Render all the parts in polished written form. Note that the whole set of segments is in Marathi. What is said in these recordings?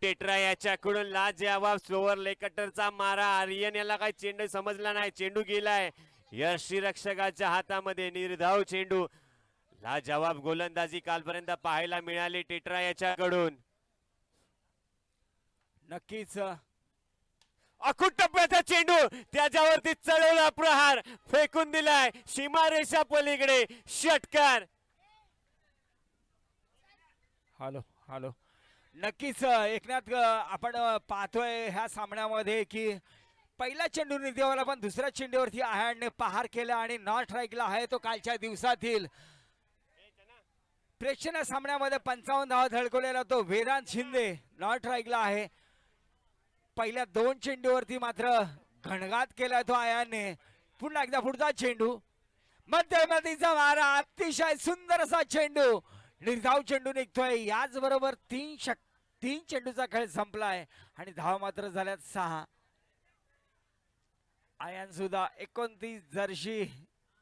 टेट्रा याच्याकडून लाजवाब स्लोवर लेकटरचा मारा. आर्यन याला काही चेंडू समजला नाही, चेंडू गेलाय यष्टीरक्षकाच्या हातामध्ये. निर्धाव चेंडू. लाजवाब गोलंदाजी कालपर्यंत पाहायला मिळाली टेट्रा याच्याकडून. नक्कीच अखूट टप्प्याचा चेंडू, त्याच्यावरती चढवला प्रहार, फेकून दिलाय सीमारेषा पलीकडे. षटकार. हॅलो हॅलो नक्कीच एकनाथ आपण पाहतोय ह्या सामन्यामध्ये की पहिला चेंडू निर्देवाला पण दुसऱ्या चेंडूवरती आहाडने पहार केला आणि नॉट स्ट्राईकला आहे तो कालच्या दिवसातील प्रेक्षणीय सामन्यामध्ये 55 धावा धडकवलेला तो वेदांत शिंदे नॉट स्ट्राईकला आहे. पहिल्या 2 चेंडूवरती मात्र घणघात केला तो आयाने. पुन्हा एकदा पुढचा चेंडू, मध्यमतीचा मारा, अतिशय सुंदर असा चेंडू, निर्धाव चेंडू निघतोय. याचबरोबर 3 चेंडूचा खेळ संपलाय आणि धावा मात्र झाल्यात 6. आयान सुद्धा 29 जर्सी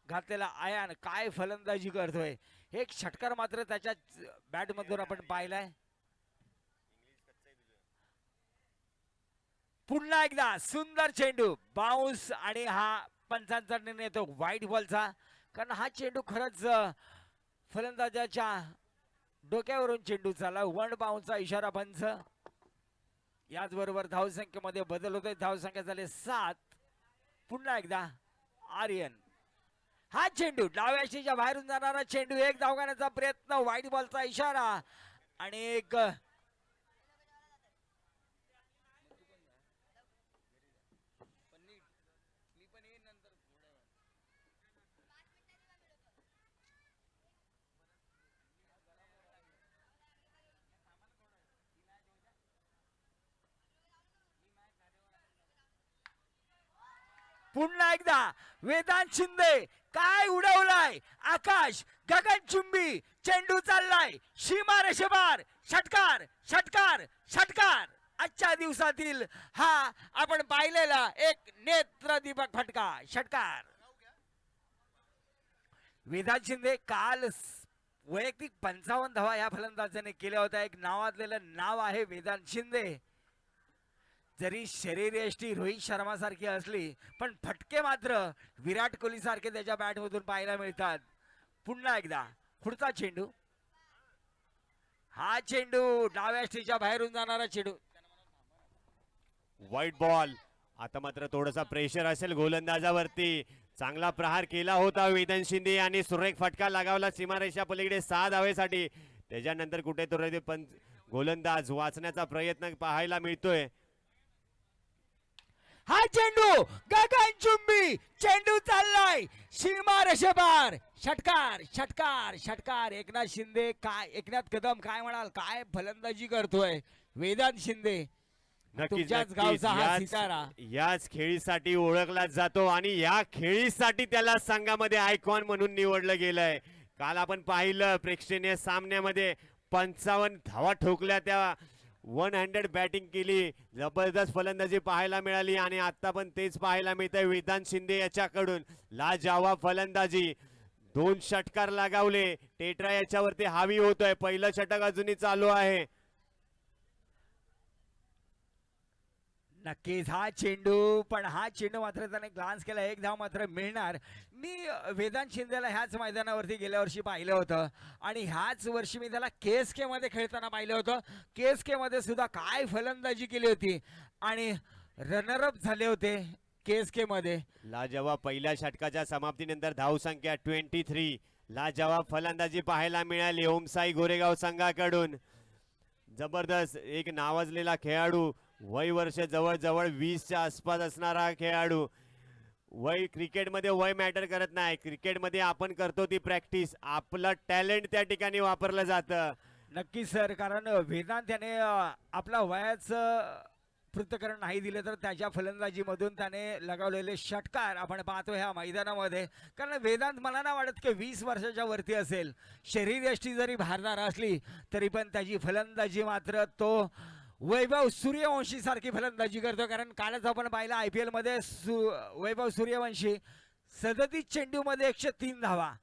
घातलेला आयान काय फलंदाजी करतोय. एक षटकार मात्र त्याच्या बॅट मधून आपण पाहिलाय. पुन्हा एकदा सुंदर चेंडू, बाउन्स, आणि हा पंचांचा निर्णय येतो व्हाईट बॉलचा, कारण हा चेंडू खरंच फलंदाजाच्या डोक्यावरून चेंडू चालला. 1 बाउन्सचा इशारा पंच. याचबरोबर धावसंख्येमध्ये बदल होतोय. धावसंख्या झाले 7. पुन्हा एकदा आर्यन, हा चेंडू डाव्या शीच्या बाहेरून जाणारा चेंडू, एक धाव घेण्याचा प्रयत्न, व्हाईट बॉलचा इशारा आणि एक पुन्हा एकदा वेदांत शिंदे, काय उडवलाय आकाश, गगनचुंबी चेंडू चाललाय सीमारेषेपार. षटकार षटकार षटकार. आजच्या दिवसातील हा आपण पाहिलेला एक नेत्रदीपक फटका, षटकार. वेदांत शिंदे काल वैयक्तिक 55 धावा या फलंदाजाने केल्या होत्या. एक नावाजलेलं नाव आहे वेदांत शिंदे. जरी शरीरयष्टी रोहित शर्मा सारखी असली पण फटके मात्र विराट कोहली सारखे त्याच्या बॅट मधून पाहायला मिळतात. पुन्हा एकदा पुढचा चेंडू, हा चेंडू डाव्या स्टीच्या बाहेरून जाणारा चेंडू. White ball. आता मात्र थोडासा प्रेशर असेल गोलंदाजावरती. चांगला प्रहार केला होता वेदांत शिंदे आणि सुरेख फटका लगावला सीमारेषा पलीकडे 6 धावेसाठी. त्याच्यानंतर कुठेतरी पण गोलंदाज वाचण्याचा प्रयत्न पाहायला मिळतोय. हा चेंडू गगनचुंबी चेंडू चाललाय सीमारेषेपार. षटकार षटकार षटकार. एकनाथ शिंदे काय, एकनाथ कदम काय म्हणाल, काय फलंदाजी करतोय वेदांत शिंदे. तुमच्याच गावचा हा सितारा याच खेळीसाठी ओळखला जातो आणि या खेळीसाठी त्याला संघामध्ये आयकॉन म्हणून निवडलं गेलंय. काल आपण पाहिलं प्रेक्षणीय सामन्यामध्ये 55 धावा ठोकल्या, त्या 100 बॅटिंग केली, जबरदस्त फलंदाजी पाहायला मिळाली आणि आता पण तेच पाहायला मिळतंय वेदांत शिंदे याच्याकडून. लाजवाब फलंदाजी, 2 षटकार लगावले. टेट्रा याच्यावरती हावी होतोय. पहिलं षटक अजूनही चालू आहे. नक्कीच हा चेंडू, पण हा चेंडू मात्र त्याने ग्लान्स केला. 1 धाव मात्र मिळणार. मी वेदांत शिंदेला ह्याच मैदानावरती गेल्या वर्षी पाहिलं होतं आणि ह्याच वर्षी मी त्याला KSK मध्ये खेळताना पाहिलं होतं. KSK मध्ये सुद्धा काय फलंदाजी केली होती आणि रनरअप झाले होते KSK मध्ये. लाजवाब पहिल्या षटकाच्या समाप्तीनंतर धावसंख्या 23. लाजवाब फलंदाजी पाहायला मिळाली ओमसाई गोरेगाव संघाकडून. जबरदस्त एक नावाजलेला खेळाडू, वय वर्ष जवळजवळ 20च्या आसपास असणारा खेळाडू. वय क्रिकेटमध्ये वय मॅटर करत नाही. क्रिकेटमध्ये आपण करतो ती प्रॅक्टिस, आपलं टॅलेंट त्या ठिकाणी वापरलं जातं. नक्कीच सर, कारण वेदांत याने आपला वयाचं पृथक्करण नाही दिलं तर त्याच्या फलंदाजीमधून त्याने लगावलेले षटकार आपण पाहतो ह्या मैदानामध्ये. कारण वेदांत मला नाही वाटत की 20 वर्षाच्या वरती असेल. शरीरयष्टी जरी भारणार असली तरी पण त्याची फलंदाजी मात्र तो वैभव सूर्यवंशी सारखी फलंदाजी करतो. कारण कालच आपण पाहिलं IPL मध्ये वैभव सूर्यवंशी 37 चेंडूमध्ये 103 धावा.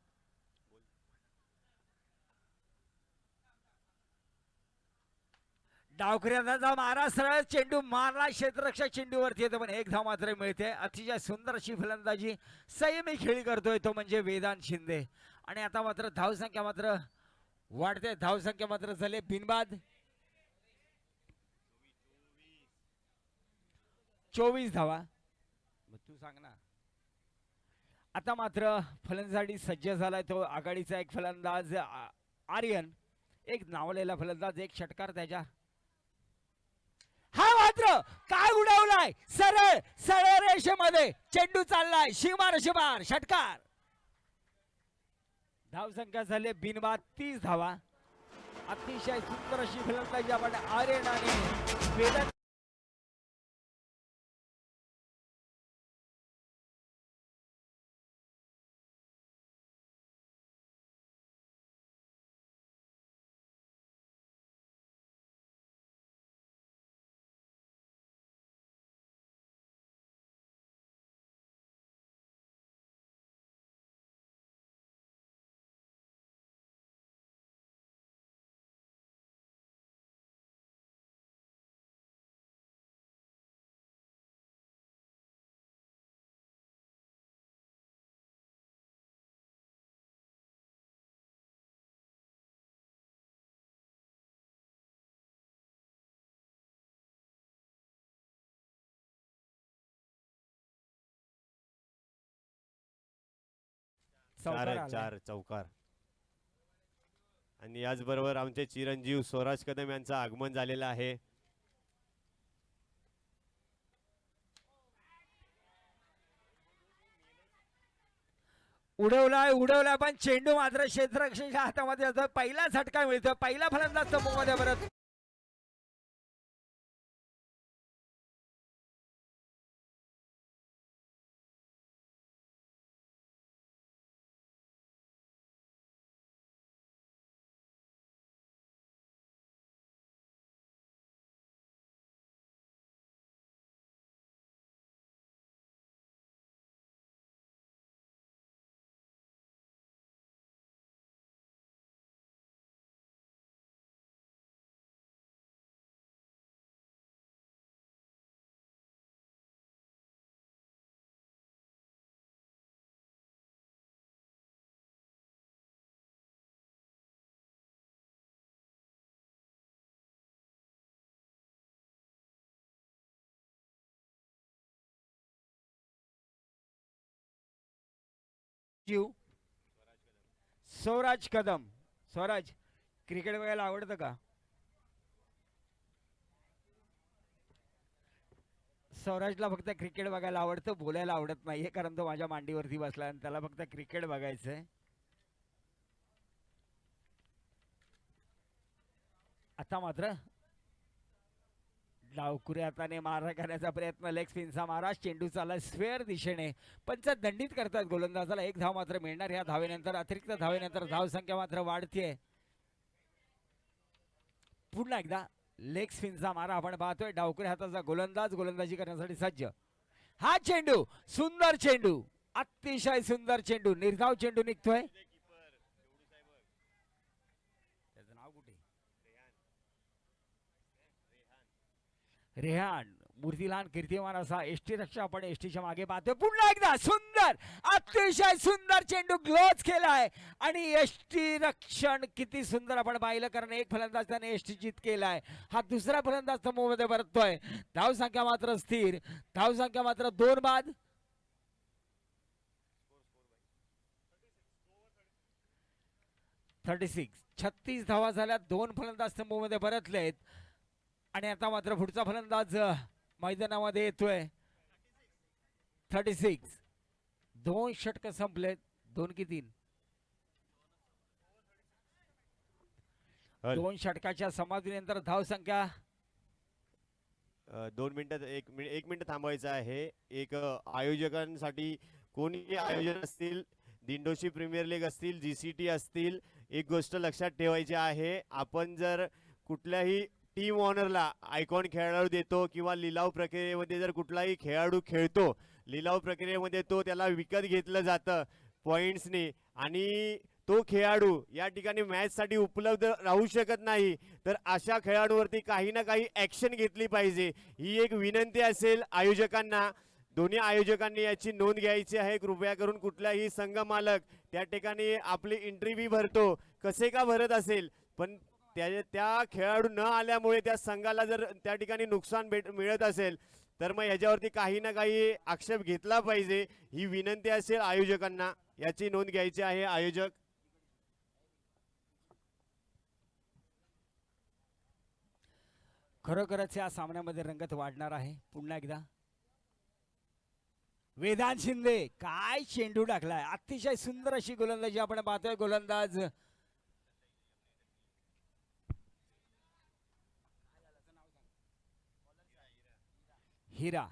डावखऱ्याचा मारा सरळ चेंडू मारला क्षेत्ररक्षक चेंडूवरती येतो पण एक धाव मात्र मिळते. अतिशय सुंदर अशी फलंदाजी संयमी खेळी करतोय तो म्हणजे वेदांत शिंदे. आणि आता मात्र धावसंख्या मात्र वाढते. धावसंख्या मात्र झाले बिनबाद 24 धावा. मग तू सांग ना. आता मात्र फलंदाजी सज्ज झालाय तो आघाडीचा एक फलंदाज आर्यन. एक नावलेला फलंदाज एक षटकार त्याच्या. हा मात्र काय उडवलाय सरळ सरळ रेषेमध्ये चेंडू चाललाय शिमार शिमार षटकार. धावसंख्या झाले बिनबाद 30 धावा. अतिशय सुंदर अशी फलंदाजी आपण आर्यन आणि वेदांत चार आहेत, चार चौकार. आणि याचबरोबर आमचे चिरंजीव स्वराज कदम यांचं आगमन झालेलं आहे. उडवलाय पण चेंडू मात्र क्षेत्ररक्षकाच्या हातामध्ये जातो. पहिला झटका मिळतो. पहिला फलंदाज चमूमध्ये परत जीव स्वराज कदम. स्वराज क्रिकेट बघायला आवडतं का? स्वराजला फक्त क्रिकेट बघायला आवडतं. बोलायला आवडत नाहीये कारण तो माझ्या मांडीवरती बसला आणि त्याला फक्त क्रिकेट बघायचंय. आता मात्र डावकुरे हाताने मारा करण्याचा प्रयत्न. लेग स्पिनचा मारा. चेंडू चालला स्क्वेअर दिशेने. पंच दंडित करतात गोलंदाजाला. एक धाव मात्र मिळणार या धावेनंतर. अतिरिक्त धावेनंतर धावसंख्या मात्र वाढतीये. पुन्हा एकदा लेग स्पिनचा मारा आपण पाहतोय. डावकुरे हाताचा गोलंदाज गोलंदाजी करण्यासाठी सज्ज. हा चेंडू सुंदर चेंडू. अतिशय सुंदर चेंडू. निर्धाव चेंडू निघतोय. त्याचं नाव कुठे? रेहान. मूर्तीलान कीर्तिमान असा एसटी रक्षा आपण एसटीच्या मागे पाहतोय. पुन्हा एकदा सुंदर अतिशय सुंदर चेंडू ग्लोज केलाय आणि एसटी रक्षण किती सुंदर आपण पाहिलं कारण एक फलंदाज त्याने एसटी चित केलाय. हा दुसरा फलंदाज समूहामध्ये परततोय. धावसंख्या मात्र स्थिर. धावसंख्या मात्र 2 बाद. (36) 36 धावा झाल्या. 2 फलंदाज समूहामध्ये परतलेत आणि आता मात्र पुढचा फलंदाज मैदानामध्ये येतोय. 36 2 षटक संपलेत. 2 की 3? 2 षटकाच्या समाप्तीनंतर धावसंख्या 2 मिनिटं 1 मिनिट थांबवायचं आहे. एक आयोजकांसाठी कोणी आयोजन असतील, दिंडोशी प्रीमियर लीग असतील, जीसीटी असतील, एक गोष्ट लक्षात ठेवायची आहे. आपण जर कुठल्याही टीम ऑनरला आयकॉन खेळाडू देतो किंवा लिलाव प्रक्रियेमध्ये जर कुठलाही खेळाडू खेळतो, लिलाव प्रक्रियेमध्ये तो त्याला विकत घेतलं जातं पॉइंट्सनी आणि तो खेळाडू या ठिकाणी मॅच साठी उपलब्ध राहू शकत नाही, तर अशा खेळाडूवरती काही ना काही ऍक्शन घेतली पाहिजे, ही एक विनंती असेल आयोजकांना. दोन्ही आयोजकांनी याची नोंद घ्यायची आहे. कृपया करून कुठलाही संघ मालक त्या ठिकाणी आपली एंट्री फी भरतो, कसे का भरत असेल, पण त्या खेळाडू न आल्यामुळे त्या संघाला जर त्या ठिकाणी नुकसान मिळत असेल, तर मग ह्याच्यावरती काही ना काही आक्षेप घेतला पाहिजे, ही विनंती असेल आयोजकांना. याची नोंद घ्यायची आहे आयोजक. खरोखरच या सामन्यामध्ये रंगत वाढणार आहे. पुन्हा एकदा वेदांत शिंदे काय चेंडू टाकलाय, अतिशय सुंदर अशी गोलंदाजी आपण पाहतोय. गोलंदाज हिरा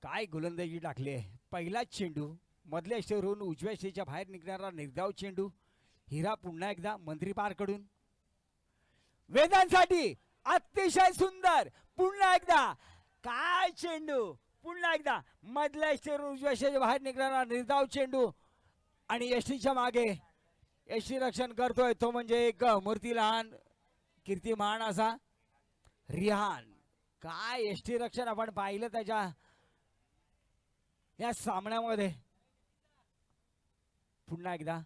काय गोलंदाजी टाकली आहे. पहिलाच चेंडू मधल्या स्टेवरून उजव्या स्टेच्या बाहेर निघणारा निर्धाव चेंडू. हिरा पुन्हा एकदा मंत्री पारकडून वेदांसाठी अतिशय सुंदर. पुन्हा एकदा काय चेंडू, पुन्हा एकदा मधल्या स्टेवरून उजव्या स्टेच्या बाहेर निघणारा निर्धाव चेंडू आणि यष्टीच्या मागे यष्टी रक्षण करतोय तो म्हणजे एक मूर्ती लहान कीर्तिमान असा रिहान. काय यष्टी रक्षण आपण पाहिलं त्याच्या या सामन्यामध्ये. पुन्हा एकदा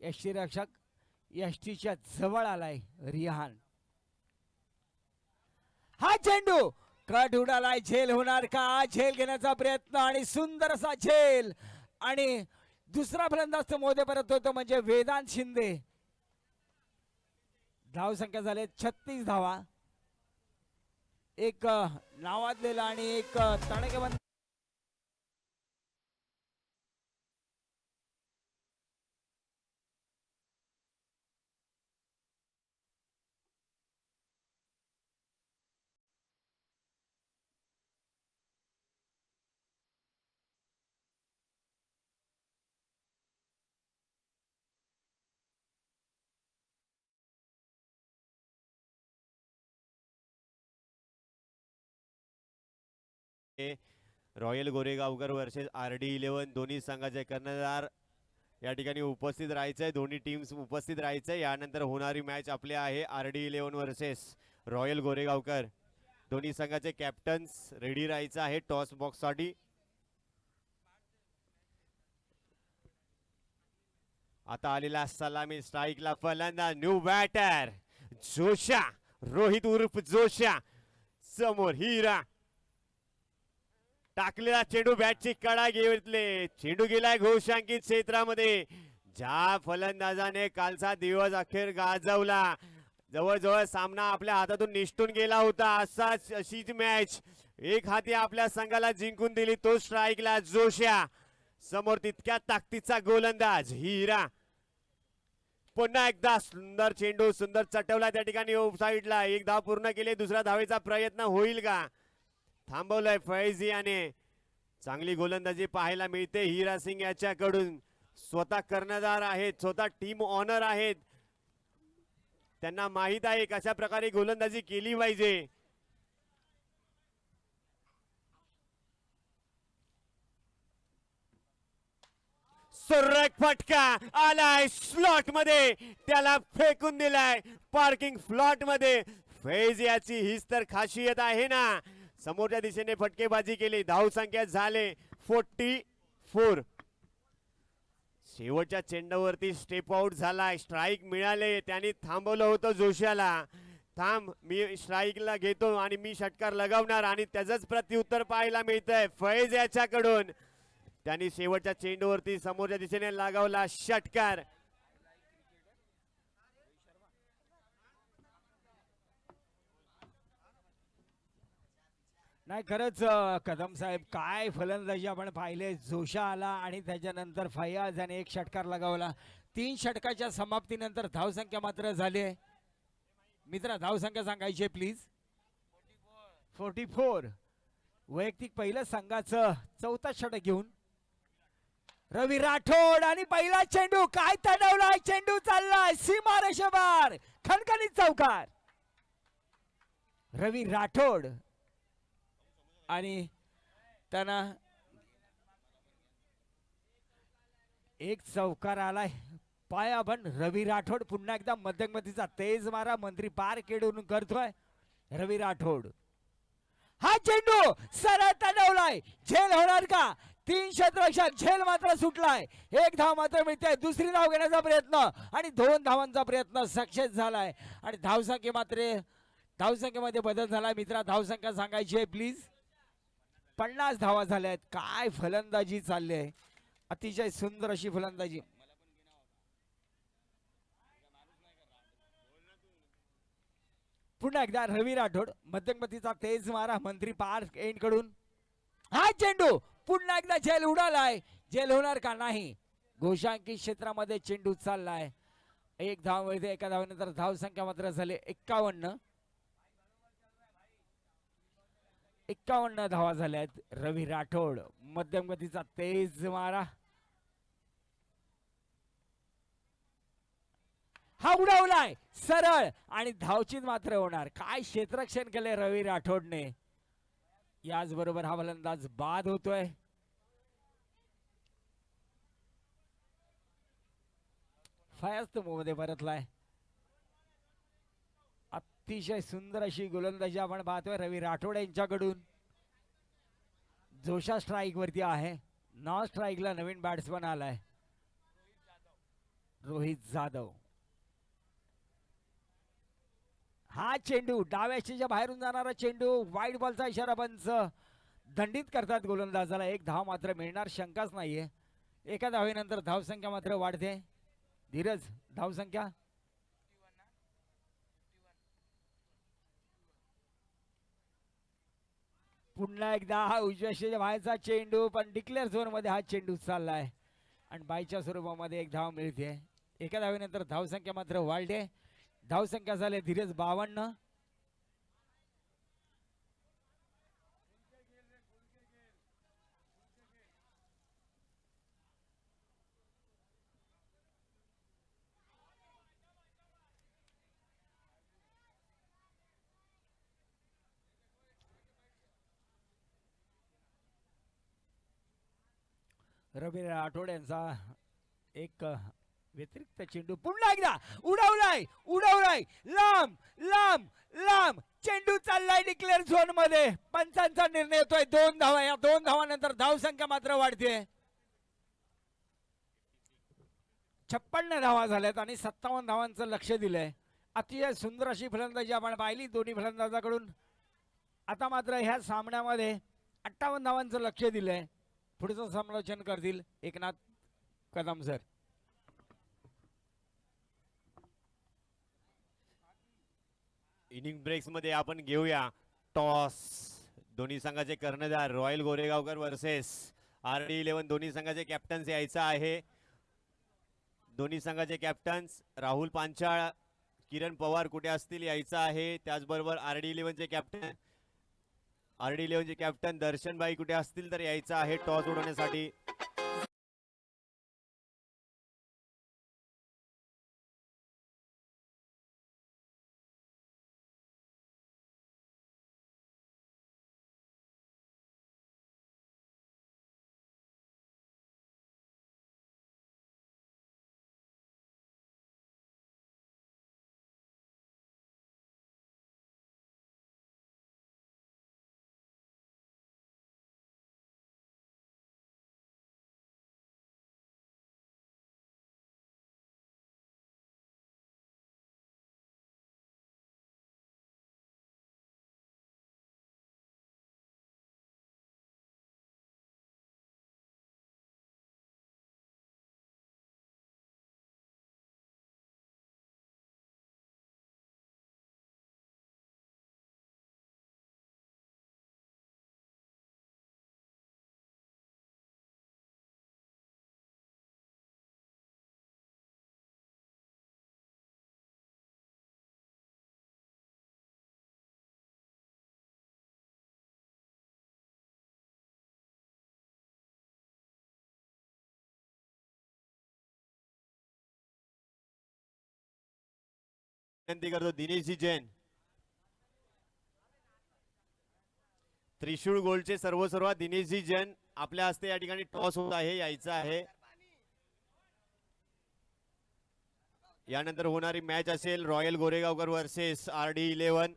यष्टी रक्षक यष्टीच्या जवळ आलाय रिहान. हा चेंडू कट उडालाय. झेल होणार का, झेल घेण्याचा प्रयत्न आणि सुंदर असा झेल आणि दुसरा फलंदाज तो मोदे परत होतो म्हणजे वेदांत शिंदे. धाव संख्या झाले 36 धावा. एक नावाजलेला आणि एक तडकेबंद रॉयल गोरेगावकर वर्सेस RD11 दोन्ही संघाचे कर्णधार या ठिकाणी उपस्थित राहायचंय. दोन्ही टीम्स उपस्थित राहायचंय. यानंतर होणारी मॅच आपली आहे RD11 वर्सेस रॉयल गोरेगावकर. दोन्ही संघाचे कॅप्टन्स रेडी राहायचं आहे टॉस बॉक्स साठी. आता आलेला सलामी स्ट्राईकला फलंदाज न्यू बॅटर जोशा, रोहित उर्फ जोशा. समोर हिरा टाकलेला चेंडू बॅटची कडा घेतले. चेंडू गेलाय घोषांकित क्षेत्रामध्ये. ज्या फलंदाजाने कालचा दिवस अखेर गाजवला, जवळजवळ सामना आपल्या हातातून निष्ठून गेला होता, अशीच मॅच एक हाती आपल्या संघाला जिंकून दिली तो स्ट्राईकला जोशा. समोर तितक्या ताकदीचा गोलंदाज हिरा. पुन्हा एकदा सुंदर चेंडू, सुंदर चटवला त्या ठिकाणी ऑफ साइडला. एक धाव पूर्ण केली. दुसऱ्या धावेचा प्रयत्न होईल का, थांबवलंय फैजियाने. चांगली गोलंदाजी पाहायला मिळते हिरा सिंग याच्याकडून. स्वतः कर्णधार आहेत, स्वतः टीम ऑनर आहेत, त्यांना माहित आहे कशा प्रकारे गोलंदाजी केली पाहिजे. सुरेख फटका आलाय स्लॉट मध्ये, त्याला फेकून दिलाय पार्किंग फ्लॉट मध्ये. फैजियाची हीच तर खासियत आहे ना, समोरच्या दिशेने फटकेबाजी केली. धाव संख्या झाले 44. शेवटच्या चेंडूवरती स्टेप आउट झालाय, स्ट्राईक मिळाले, त्यांनी थांबवलं होतं जोशाला. थांब, मी स्ट्राईकला घेतो आणि मी षटकार लगावणार, आणि त्याचंच प्रत्युत्तर पाहायला मिळतंय फैज याच्याकडून. त्यांनी शेवटच्या चेंडूवरती समोरच्या दिशेने लगावला षटकार. नाही खरंच कदम साहेब काय फलंदाजी आपण पाहिले. जोशा आला आणि त्याच्यानंतर फैयाज याने एक षटकार लगावला. 3 षटकाच्या समाप्तीनंतर धावसंख्या मात्र झाली आहे. मित्रा धावसंख्या सांगायची प्लीज. 44. वैयक्तिक पहिलं संघाचं 4था षटक घेऊन रवी राठोड आणि पहिला चेंडू काय तडवलाय. चेंडू चाललाय सीमारेषेवर, खणखणीत चौकार. रवी राठोड आणि त्यांना एक चौकार आलाय पाया पण रवी राठोड पुन्हा एकदा मध्यमगतीचा तेज मारा मंत्री पार केडून करतोय रवी राठोड. हा चेंडू सरळ तडवलाय, झेल होणार का? 3 क्षेत्ररक्षक, झेल मात्र सुटलाय. 1 धाव मात्र मिळते. दुसरी धाव घेण्याचा प्रयत्न आणि 2 धावांचा प्रयत्न सक्सेस झालाय आणि धावसंख्येमध्ये बदल झालाय. मित्रा धावसंख्या सांगायची आहे प्लीज. 50 धावा झाल्यात. काय फलंदाजी चालली आहे, अतिशय सुंदर अशी फलंदाजी. पुन्हा एकदा रवी राठोड मध्यमगतीचा तेज मारा मंत्री पार्क एंड कडून. हा चेंडू पुन्हा एकदा झेल उडालाय. झेल होणार का? नाही. घोषांकित क्षेत्रामध्ये चेंडू चाललाय. 1 धाव मिळते. एका धावेनंतर धाव संख्या मात्र झाले 51. 51 धावा झाल्यात. रवी राठोड मध्यमगतीचा तेज मारा. हा उडवलाय सरळ आणि धावचीत मात्र होणार. काय क्षेत्ररक्षण केले रवी राठोडने. याचबरोबर हा फलंदाज बाद होतोय. फास्ट मूव मध्ये परतलाय. अतिशय सुंदर अशी गोलंदाजी आपण पाहतोय रवी राठोड यांच्याकडून. जोशा स्ट्राईक वरती आहे. नॉन स्ट्राईकला नवीन बॅट्समन आलाय रोहित जाधव. हा चेंडू डाव्याच्या बाहेरून जाणारा चेंडू. वाईट बॉलचा इशारा पंच. दंडित करतात गोलंदाजाला. 1 धाव मात्र मिळणार, शंकाच नाहीये. एका धावेनंतर धावसंख्या मात्र वाढते. धीरज धावसंख्या पुन्हा एकदा हा उजव्या बाहेरचा चेंडू, पण डिक्लेअर झोन मध्ये हा चेंडू चाललाय आणि बाईच्या स्वरूपामध्ये 1 धाव मिळते. एका धावेनंतर धावसंख्या मात्र वाढते. धावसंख्या झाले धीरज 52. रवी राठोड यांचा एक व्यतिरिक्त चेंडू पुन्हा एकदा उडवलाय लांब लांब लांब. चेंडू चाललाय डिक्लेअर झोन मध्ये. पंचांचा निर्णय येतोय. 2 धावा. या 2 धावानंतर धावसंख्या मात्र वाढते. 56 धावा झाल्यात आणि 57 धावांचं लक्ष दिलंय. अतिशय सुंदर अशी फलंदाजी आपण पाहिली दोन्ही फलंदाजाकडून. आता मात्र ह्या सामन्यामध्ये 58 धावांचं लक्ष दिलंय. पुढचं समालोचन करतील Eknath Kadam sir. Inning breaks मध्ये आपण घेऊया टॉस. दोन्ही संघाचे कर्णधार रॉयल गोरेगावकर वर्सेस RD11. दोन्ही संघाचे कॅप्टन्स यायचं आहे. दोन्ही संघाचे कॅप्टन्स राहुल पांचाळ, किरण पवार कुठे असतील यायचं आहे. त्याचबरोबर RD11चे कॅप्टन दर्शनभाई कुठे असतील तर यायचं आहे टॉस उडवण्यासाठी. विनंती करतो दिनेशजी जैन. त्रिशूळ गोल्डचे सर्व दिनेशजी जैन आपल्या हस्ते या ठिकाणी टॉस होत आहे, यायचं आहे. यानंतर होणारी मॅच असेल रॉयल गोरेगावकर वर्सेस RD11.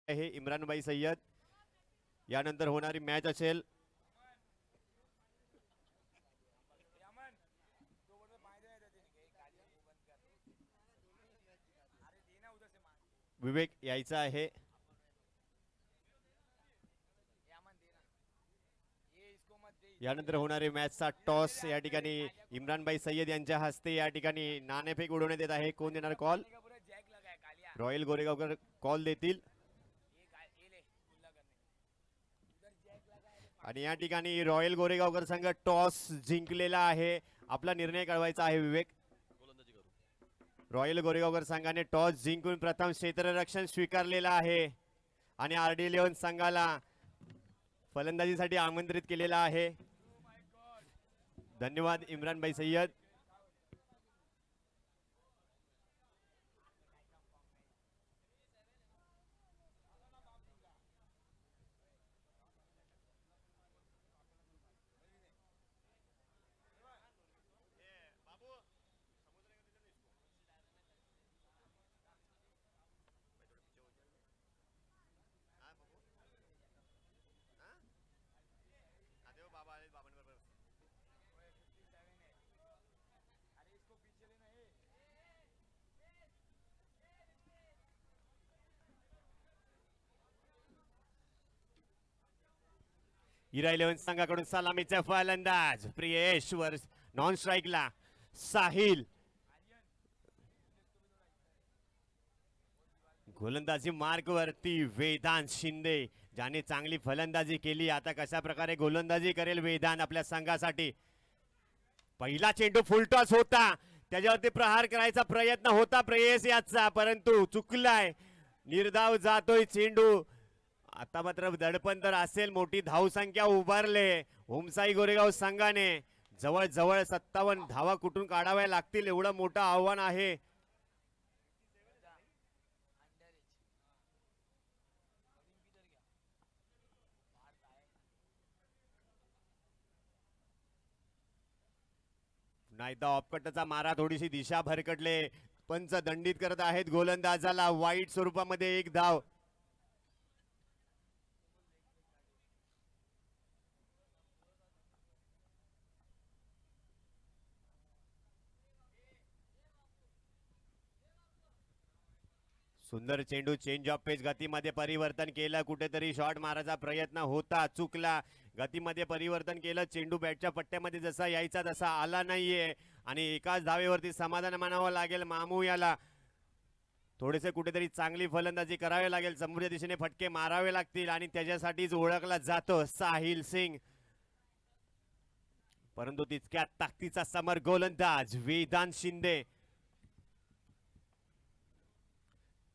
हे इम्रानभाई सय्यद. यानंतर होणारी मॅच असेल विवेक यायचा आहे. यानंतर होणारे मॅचचा टॉस या ठिकाणी इम्रानभाई सय्यद यांच्या हस्ते या ठिकाणी नाणेफेक उडवण्यात येत आहे. कोण देणार कॉल? रॉयल गोरेगावकर कॉल देतील. आणि या ठिकाणी रॉयल गोरेगावकर संघ टॉस जिंकलेला आहे. आपला निर्णय कळवायचा आहे विवेक. रॉयल गोरेगावकर संघाने टॉस जिंकून प्रथम क्षेत्ररक्षण स्वीकारलेला आहे आणि RD11 संघाला फलंदाजीसाठी आमंत्रित केलेला आहे. धन्यवाद इम्रानभाई सय्यद. हिरा 11 संघाकडून सलामीचा फलंदाज प्रियेश वर नॉन स्ट्राईकला साहिल. गोलंदाजी मार्क वरती वेदांत शिंदे ज्याने चांगली फलंदाजी केली. आता कशा प्रकारे गोलंदाजी करेल वेदांत आपल्या संघासाठी. पहिला चेंडू फुलटॉस होता, त्याच्यावरती प्रहार करायचा प्रयत्न होता प्रेयस याचा, परंतु चुकलाय. निर्धाव जातोय चेंडू. आता मात्र दडपण तर असेल. मोठी धावसंख्या उभारले हुमसाई गोरेगाव संघाने. जवळ जवळ 57 धावा कुठून काढाव्या लागतील एवढं मोठं आव्हान आहे. पुन्हा एकदा ऑफकटचा मारा, थोडीशी दिशा भरकटले. पंच दंडित करत आहेत गोलंदाजाला. वाईट स्वरूपामध्ये एक धाव. सुंदर चेंडू, चेंज ऑफ पेस, गतीमध्ये परिवर्तन केलं. कुठेतरी शॉट मारायचा प्रयत्न होता, चुकला. गतीमध्ये परिवर्तन केलं. चेंडू बॅटच्या पट्ट्यामध्ये जसा यायचा तसा आला नाहीये आणि एकाच धावेवरती समाधान मानावं लागेल मामू याला. थोडेसे कुठेतरी चांगली फलंदाजी करावी लागेल. समोरच्या दिशेने फटके मारावे लागतील आणि त्याच्यासाठीच ओळखला जातो साहिल सिंग. परंतु तितक्या ताकदीचा समर गोलंदाज वेदांत शिंदे.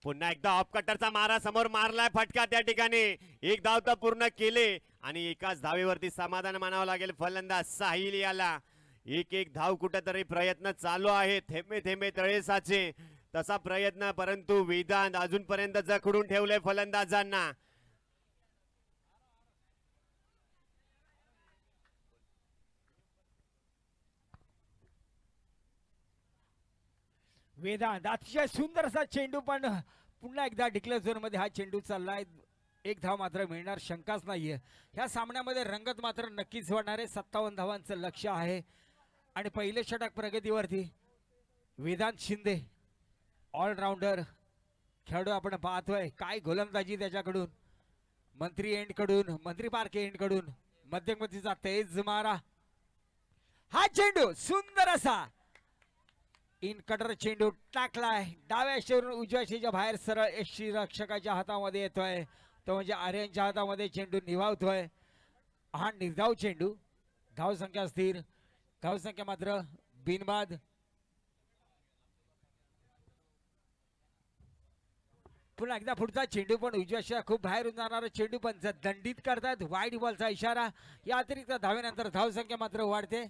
पुन्हा एकदा ऑफ कटरचा मारा, समोर मारलाय फटका. त्या ठिकाणी एक धाव तर पूर्ण केले आणि एकाच धावेवरती समाधान मानावं लागेल फलंदाज साहिल याला. एक धाव कुठेतरी प्रयत्न चालू आहे. थेंबे थेंबे तळे साचे तसा प्रयत्न, परंतु वेदांत अजूनपर्यंत जखडून ठेवले फलंदाजांना. वेदांत अतिशय सुंदर असा चेंडू, पण पुन्हा एकदा डिक्लेअर झोन मध्ये हा चेंडू चाललाय. एक धाव मात्र मिळणार शंकाच नाहीये. ह्या सामन्यामध्ये रंगत मात्र नक्कीच होणार आहे. 57 धावांचं लक्ष आहे आणि पहिले षटक प्रगतीवरती. वेदांत शिंदे ऑलराऊंडर खेळाडू आपण पाहतोय. काय गोलंदाजी त्याच्याकडून. मंत्री एंड कडून, मंत्री पार्क एंड कडून मध्यमगतीचा तेज मारा. हा चेंडू सुंदर असा इन कटर चेंडू टाकलाय. डाव्या शेवरून उजव्या शेच्या बाहेर सरळ यष्टी रक्षकाच्या हातामध्ये येतोय. तो म्हणजे आर्यनच्या हातामध्ये चेंडू निभावतोय. हा निर्धाव चेंडू. धाव संख्या स्थिर, धाव संख्या मात्र बिनबाद. पुन्हा एकदा पुढचा चेंडू पण उजव्या अशा खूप बाहेरून जाणारा चेंडू पण दंडित करतात. वाईट बॉलचा इशारा. या अतिरिक्त धावेनंतर धावसंख्या मात्र वाढते.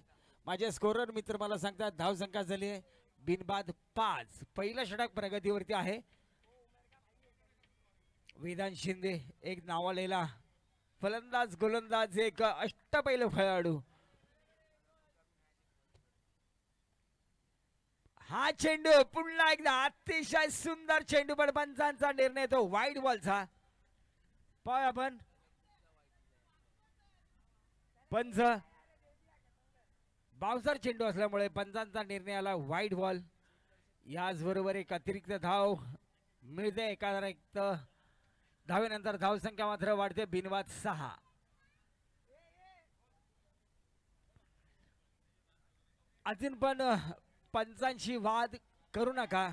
माझे स्कोरर मित्र मला सांगतात धावसंख्या झाली आहे बिनबाद 5. पहिलं षटक प्रगतीवरती आहे. वेदांत शिंदे एक नावालेला फलंदाज गोलंदाज एक अष्टपैलू खेळाडू. हा चेंडू पुन्हा एकदा अतिशय सुंदर चेंडू पण पंचांचा निर्णय तो वाईट बॉलचा. पाहूया आपण पंच बाउन्सर चेंडू असल्यामुळे पंचांचा निर्णय आला वाईट बॉल. याचबरोबर एक अतिरिक्त धाव मिळते. एका धावेनंतर धावसंख्या मात्र वाढते बिनबाद 6. अजून पण पंचांशी वाद करू नका.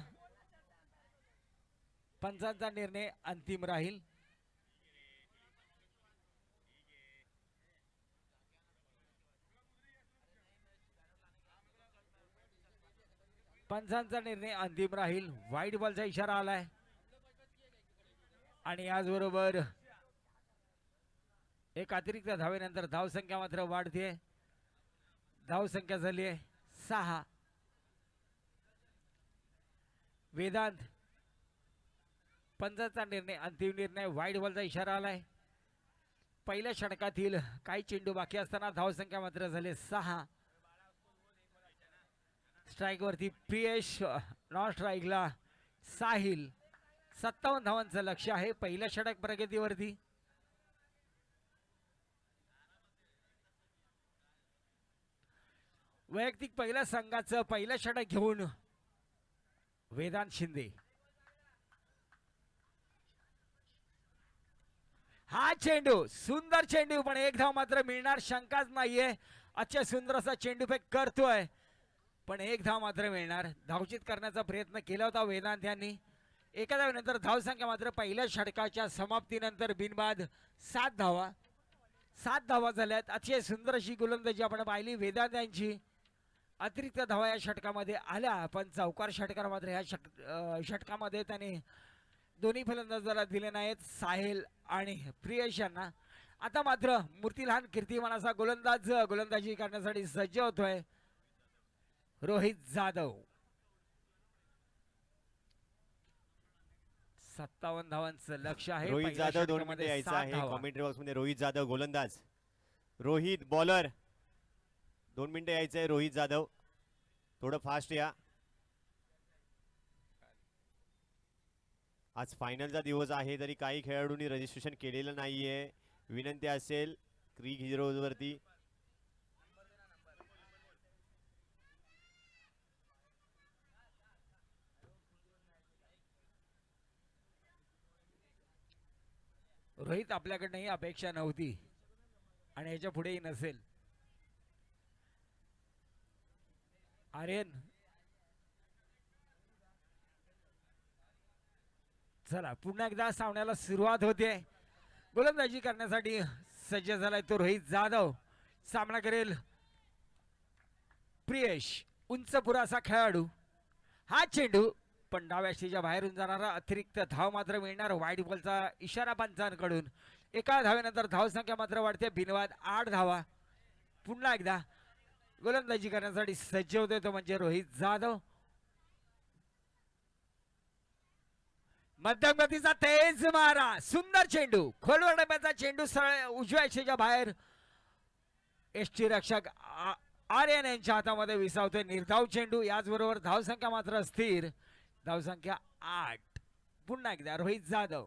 पंचांचा निर्णय अंतिम राहील. पंचांचा निर्णय अंतिम राहील. वाईट बॉलचा इशारा आलाय आणि याचबरोबर एक अतिरिक्त धावेनंतर धावसंख्या मात्र वाढते. धावसंख्या झाली आहे 6. वेदांत पंचांचा निर्णय अंतिम निर्णय. वाईट बॉलचा इशारा आलाय. पहिल्या षटकातील काही चेंडू बाकी असताना धावसंख्या मात्र झाले 6. स्ट्राईक वरती प्रियेश, नॉन स्ट्राईकला साहिल. 57 धावांचं लक्ष आहे पहिल्या षटक प्रगतीवरती. वैयक्तिक पहिल्या संघाचं पहिलं षटक घेऊन वेदांत शिंदे. हा चेंडू सुंदर चेंडू पण एक धाव मात्र मिळणार शंकाच नाहीये. अच्छा सुंदर असा चेंडू फेक करतोय पण एक धाव मात्र मिळणार. धावचित करण्याचा प्रयत्न केला होता वेदांत यांनी. एका धावेनंतर धावसंख्या मात्र पहिल्या षटकाच्या समाप्तीनंतर बिनबाद 7 धावा. 7 धावा झाल्यात. अतिशय सुंदर अशी गोलंदाजी आपण पाहिली वेदांत यांची. अतिरिक्त धावा या षटकामध्ये आल्या पण चौकार षटकार मात्र ह्या षटकामध्ये त्याने दोन्ही फलंदाजाला दिले नाहीत साहिल आणि प्रियेश यांना. आता मात्र मूर्तिलहान कीर्तिमान असा गोलंदाज गोलंदाजी करण्यासाठी सज्ज होतोय रोहित जाधव. 57 धावांचं लक्ष आहे. रोहित पहिल्या जाधव 2 मिनिटे षटकामध्ये यायचा 7 आहे. धावा. कॉमेंट्री बॉक्स मध्ये रोहित जाधव गोलंदाज, रोहित बॉलर. 2 मिनिटे यायचंय रोहित जाधव. थोडं फास्ट या. आज फायनलचा दिवस आहे तरी काही खेळाडूंनी रजिस्ट्रेशन केलेलं नाहीये. विनंती असेल क्रिक हिरोज वरती. रोहित आपल्याकडनं ही अपेक्षा नव्हती आणि याच्या पुढेही नसेल. आर्यन चला पुन्हा एकदा सामन्याला सुरुवात होते. गोलंदाजी करण्यासाठी सज्ज झालाय तो रोहित जाधव. सामना करेल प्रियेश, उंच पुरासा खेळाडू. हा चेंडू पण डाव्याशीच्या बाहेरून जाणारा अतिरिक्त धाव मात्र मिळणार. वाईट बॉलचा इशारा पंचांकडून. एका धावेनंतर धावसंख्या मात्र वाढते बिनवाद 8 धावा. पुन्हा एकदा गोलंदाजी करण्यासाठी सज्ज होते तो म्हणजे रोहित जाधव. मध्यम गतीचा तेज मारा. सुंदर चेंडू खोलवर डब्याचा चेंडू सरळ उजव्या अक्षेच्या बाहेर. एसटी रक्षक आर्यन यांच्या हातामध्ये विसावतोय निर्धाव चेंडू. याचबरोबर धावसंख्या मात्र स्थिर. धावसंख्या 8. पुन्हा एकदा रोहित जाधव.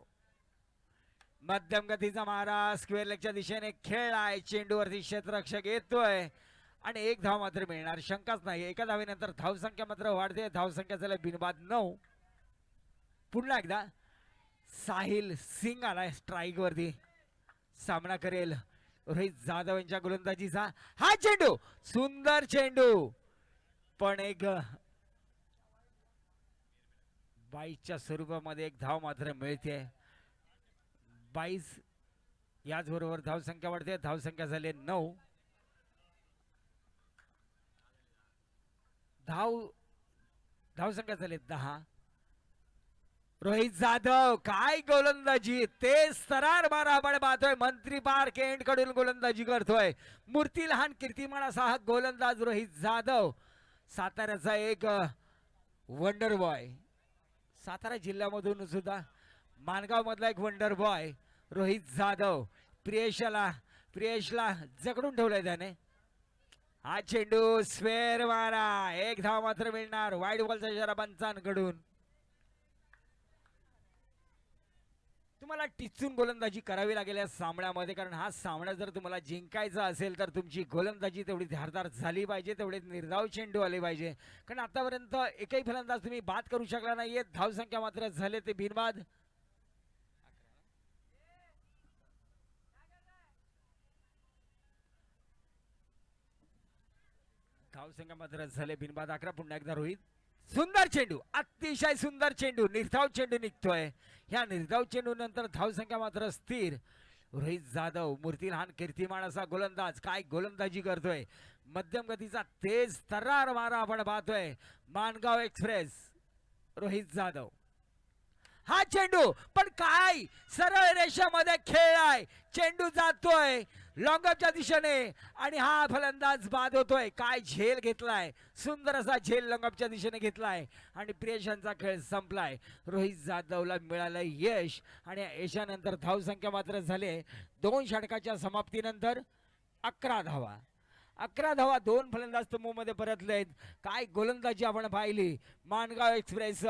मध्यम गतीचा मारा स्क्वेअर लेगच्या दिशेने खेळलाय. चेंडूवरती क्षेत्ररक्षक येतोय आणि एक धाव मात्र मिळणार शंकाच नाही. एका धावेनंतर धावसंख्या मात्र वाढते. धावसंख्या झाली बिनबाद 9. पुन्हा एकदा साहिल सिंग आलाय स्ट्राईक वरती. सामना करेल रोहित जाधव यांच्या गोलंदाजीचा. हा चेंडू सुंदर चेंडू पण एक 22च्या स्वरूपामध्ये एक धाव मात्र मिळते. 22. याचबरोबर धावसंख्या वाढते. धावसंख्या झाली 9. धावसंख्या झाली 10. रोहित जाधव काय गोलंदाजी, तेज तरार मारा आपण पाहतोय. मंत्री पार्क एंड कडून गोलंदाजी करतोय. मूर्ती लहान कीर्तिमान असा हा गोलंदाज रोहित जाधव, साताऱ्याचा एक वंडर बॉय. सातारा जिल्ह्यामधून सुद्धा माणगाव मधला एक वंडर बॉय रोहित जाधव. प्रियेशला जकडून ठेवलंय त्याने. हा चेंडू स्क्वेअर मारा, एक धाव मात्र मिळणार वाईड बॉलचा इशारा पंचांकडून. तुम्हाला टिचून गोलंदाजी करावी लागेल या सामन्यामध्ये, कारण हा सामना जर तुम्हाला जिंकायचा असेल तर तुमची गोलंदाजी तेवढी धारदार झाली पाहिजे, तेवढे निर्धाव चेंडू आले पाहिजे. कारण आतापर्यंत एकही फलंदाज तुम्ही बाद करू शकला नाहीये. धावसंख्या मात्र झाले ते बिनबाद. धावसंख्या मात्र झाले बिनबाद 11. पुन्हा एकदा रोहित, सुंदर चेंडू, अतिशय सुंदर चेंडू, निर्धाव चेंडू निघतोय. ह्या निर्धाव चेंडू नंतर धावसंख्या मात्र स्थिर. रोहित जाधव मूर्ती लहान कीर्तिमान असा गोलंदाज काय गोलंदाजी करतोय. मध्यम गतीचा तेज तर्रार मारा आपण पाहतोय. माणगाव एक्सप्रेस रोहित जाधव. हा चेंडू पण काय सरळ रेषेमध्ये खेळलाय. चेंडू जातोय लॉंगअपच्या दिशेने आणि हा फलंदाज बाद होतोय. काय झेल घेतलाय, सुंदर असा झेल लॉंगअपच्या दिशेने घेतलाय आणि प्रियेशांचा खेळ संपलाय. रोहित जाधवला मिळालंय यश आणि यशानंतर धावसंख्या मात्र झाले 2 षटकाच्या समाप्तीनंतर 11 धावा. 11 धावा, 2 फलंदाज तंबूमध्ये परतलेत. काय गोलंदाजी आपण पाहिली माणगाव एक्सप्रेस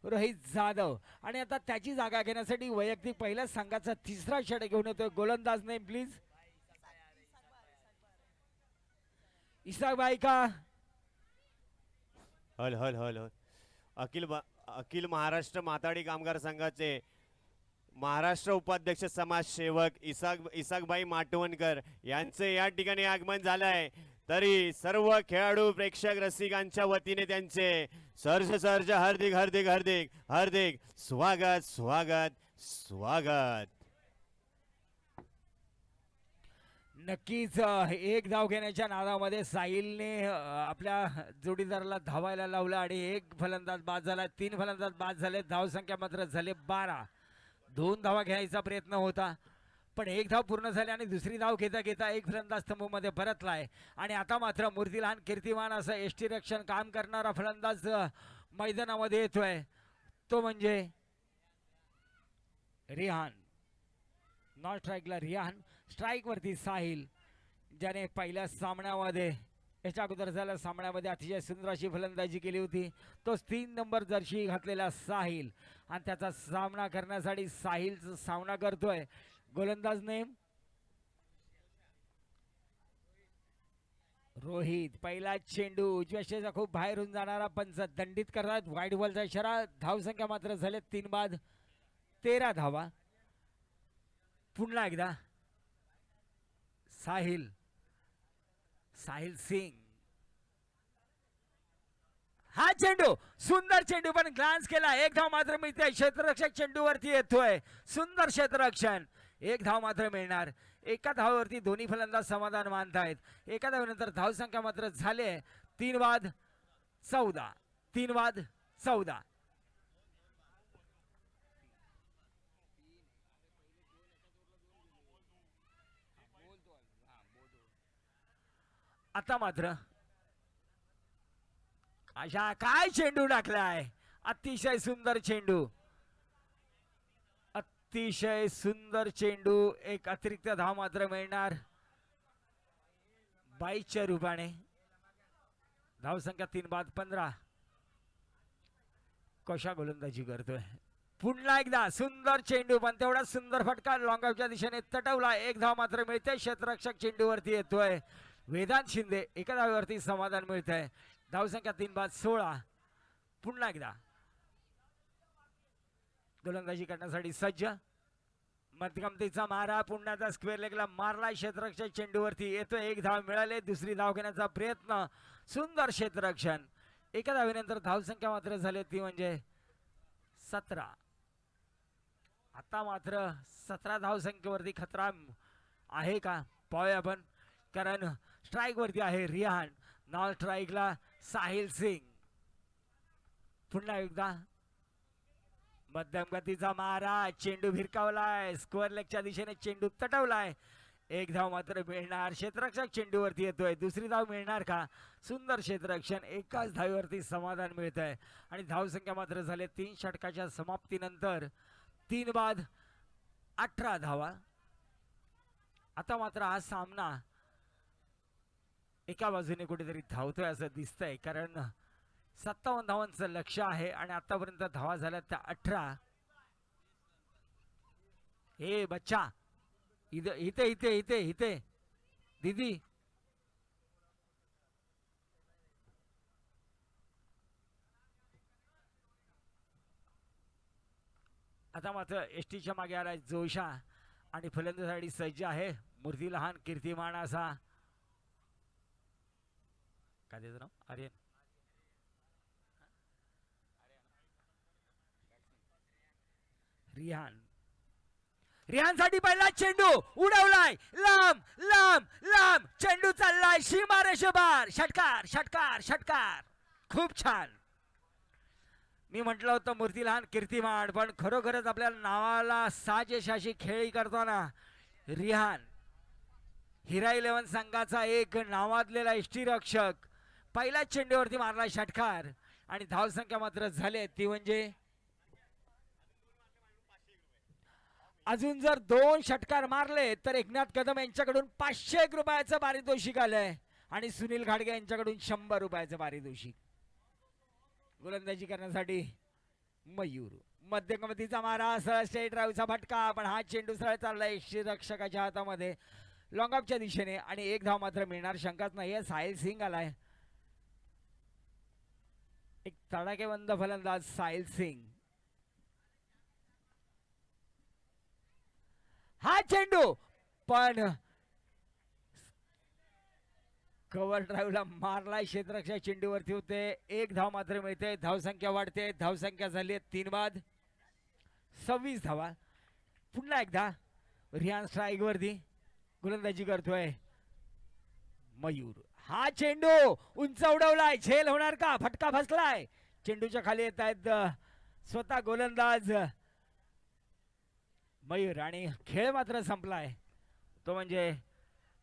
रोहित जाधव. आणि आता त्याची जागा घेण्यासाठी वैयक्तिक पहिल्याच संघाचा 3रा षटक घेऊन येतोय गोलंदाज. Name please. इसाक भाई का हल हल हल हल अखिल महाराष्ट्र माताडी कामगार संघाचे महाराष्ट्र उपाध्यक्ष समाजसेवक इसाकभाई माटवणकर यांचे या ठिकाणी आगमन झालंय. तरी सर्व खेळाडू प्रेक्षक रसिकांच्या वतीने त्यांचे सर्ज हार्दिक हार्दिक हार्दिक हार्दिक स्वागत स्वागत स्वागत. नक्कीच एक धाव घेण्याच्या नादामध्ये साहिलने आपल्या जोडीदाराला धावायला लावलं आणि एक फलंदाज बाद झाला. 3 फलंदाज बाद झाले. धावसंख्या मात्र झाले 12. 2 धावा घ्यायचा प्रयत्न होता पण एक धाव पूर्ण झाली आणि दुसरी धाव घेता घेता एक फलंदाज तंबूमध्ये परतलाय. आणि आता मात्र मूर्ती लहान कीर्तिमान असं एष्टी रक्षण काम करणारा फलंदाज मैदानामध्ये येतोय. तो म्हणजे रिहान. नॉन स्ट्राईकला रिहान, स्ट्राईक वरती साहिल, ज्याने पहिल्या सामन्यामध्ये याच्या अगोदर झाल्या सामन्यामध्ये अतिशय सुंदर अशी फलंदाजी केली होती. तोच 3 नंबर जर्सी घातलेला साहिल आणि त्याचा सामना करण्यासाठी साहिलचा सामना करतोय गोलंदाज नेम रोहित. पहिला चेंडू उजव्या शेजा खूप बाहेरून जाणारा पंच दंडित करतात. वाईड बॉलचा इशारा. धावसंख्या मात्र झाले 3 बाद 13 धावा. पुन्हा एकदा साहिल सिंग. हा चेंडू सुंदर चेंडू पण ग्लान्स केला. एक धाव मात्र मिळते. क्षेत्ररक्षक चेंडूवरती येतोय. सुंदर क्षेत्ररक्षण. एक धाव मात्र मिळणार. एका धावावरती दोन्ही फलंदाज समाधान मानतायत. एका धावेनंतर धावसंख्या मात्र झाले 3 बाद 14. 3 बाद 14. आता मात्र अशा काय चेंडू टाकलाय. अतिशय सुंदर चेंडू, अतिशय सुंदर चेंडू. एक अतिरिक्त धाव मात्र मिळणार 22च्या रूपाने. धावसंख्या 3 बाद 15. कशा गोलंदाजी करतोय. पुन्हा एकदा सुंदर चेंडू पण तेवढा सुंदर फटका लॉंगऑफच्या दिशेने तटवला. एक धाव मात्र मिळते. क्षेत्ररक्षक चेंडूवरती येतोय वेदांत शिंदे. एका धावेवरती समाधान मिळतंय. धावसंख्या 3 बाद 16. पुन्हा एकदा गोलंदाजी करण्यासाठी सज्ज. मध्यगमतीचा मारा पुन्हा स्क्वेअर लेगला मारला. क्षेत्ररक्षक चेंडूवरती येतोय. एक धाव मिळाले. दुसरी धाव घेण्याचा प्रयत्न. सुंदर क्षेत्ररक्षण. एका धावेनंतर धावसंख्या मात्र झाली ती म्हणजे 17. आता मात्र 17 धावसंख्येवरती खतरा आहे का पाहूया आपण. कारण स्ट्राईक वरती आहे रिहान. नॉन स्ट्राईकला साहिल सिंग. पुन्हा एकदा मध्यम गतीचा मारा, चेंडू भिरकावलाय, स्क्वेअर लेगच्या दिशेने चेंडू तटवलाय. एक धाव मात्र मिळणार, क्षेत्ररक्षक चेंडूवरती येतोय. दुसरी धाव मिळणार का? सुंदर क्षेत्ररक्षण, एकाच धावेवरती समाधान मिळतंय. आणि धावसंख्या मात्र झाले 3 षटकाच्या समाप्तीनंतर 3 बाद 18 धावा. आता मात्र हा सामना एका बाजूने कुठेतरी धावतोय असं दिसतंय, कारण 57 धावांचं लक्ष आहे आणि आतापर्यंत धावा झाल्या त्या 18. हे बच्चा, इथे इथे इथे इथे इथे दीदी, आता मात्र एसटीच्या मागे आलाय जोशा आणि फलंदाजासाठी सज्ज आहे मूर्ती लहान कीर्तिमान असा, काय त्याचं नाव, आर्यन. रिहान, रिहानसाठी पहिला चेंडू उडवलाय, लांब लांब लांब चेंडू चाललाय सीमारेषेबार. षटकार षटकार षटकार, खूप छान. मी म्हटलं होतं मूर्ती लहान कीर्तिमान, पण खरोखरच आपल्या नावाला साजेशाशी खेळी करताना रिहान, हिरा 11 संघाचा एक नावाजलेला यष्टीरक्षक, पहिल्या चेंडूवरती मारला षटकार. आणि धावसंख्या मात्र झाले ती म्हणजे अजून जर 2 षटकार मारले तर एकनाथ कदम यांच्याकडून 501 रुपयाचं पारितोषिक आलंय आणि सुनील घाडगे यांच्याकडून 100 रुपयाचं पारितोषिक. गोलंदाजी करण्यासाठी मयूर, मध्यगतीचा मारा, सरळ स्ट्रेट ड्राईव्हचा फटका, पण हा चेंडू सरळ चाललाय रक्षकाच्या हातामध्ये लॉंग ऑफच्या दिशेने आणि एक धाव मात्र मिळणार, शंकाच नाहीये. साहिल सिंग आलाय, एक तडाखेबंद फलंदाज साहिल सिंग. हा चेंडू पण कव्हर ड्राईव्हला मारलाय, क्षेत्ररक्षक चेंडूवरती होते. एक धाव मात्र मिळते, धावसंख्या वाढते. धावसंख्या झाली 3 बाद 26 धावा. पुन्हा एकदा रियान स्ट्राईक वरती गोलंदाजी करतोय मयूर. हा चेंडू उंच उडवलाय, झेल होणार का? फटका फसलाय, चेंडूच्या खाली येत आहेत स्वतः गोलंदाज मयूर आणि खेळ मात्र संपलाय, तो म्हणजे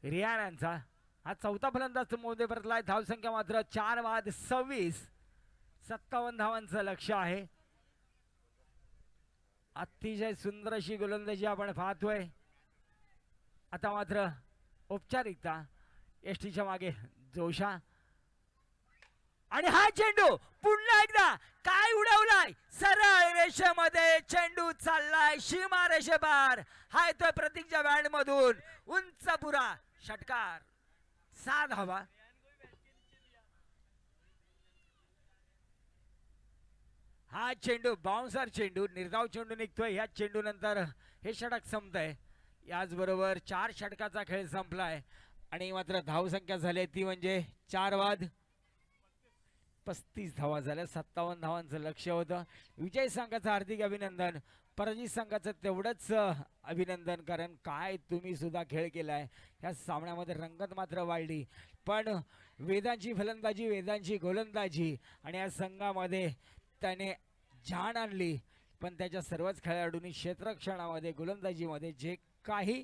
रियान यांचा. हा चौथा फलंदाज मोदे परतलाय. धावसंख्या मात्र 4 बाद 26, 57 धावांचं लक्ष आहे. अतिशय सुंदर अशी गोलंदाजी आपण पाहतोय. आता मात्र औपचारिकता, एसटीच्या मागे जोशा आणि हा चेंडू पुन्हा एकदा काय उडवलाय, सरळ रेषेमध्ये चेंडू चाललाय सीमा रेषेबार. हा येतोय प्रतीकच्या बँड मधून, उंच पुरा षटकार, 6 धावा. हा चेंडू बाउन्सर चेंडू, निर्धाव चेंडू निघतोय. ह्या चेंडू नंतर हे षटक संपतंय. याचबरोबर 4 षटकाचा खेळ संपलाय आणि मात्र धावसंख्या झाली ती म्हणजे 4 बाद 35 धावा झाल्या. 57 धावांचं लक्ष होतं. विजय संघाचं हार्दिक अभिनंदन, पराजित संघाचं तेवढंच अभिनंदन, कारण काय तुम्ही सुद्धा खेळ केलाय. ह्या सामन्यामध्ये रंगत मात्र वाढली, पण वेदांची फलंदाजी, वेदांची गोलंदाजी आणि या संघामध्ये त्याने जाण आणली. पण त्याच्या सर्वच खेळाडूंनी क्षेत्ररक्षणामध्ये, गोलंदाजीमध्ये जे काही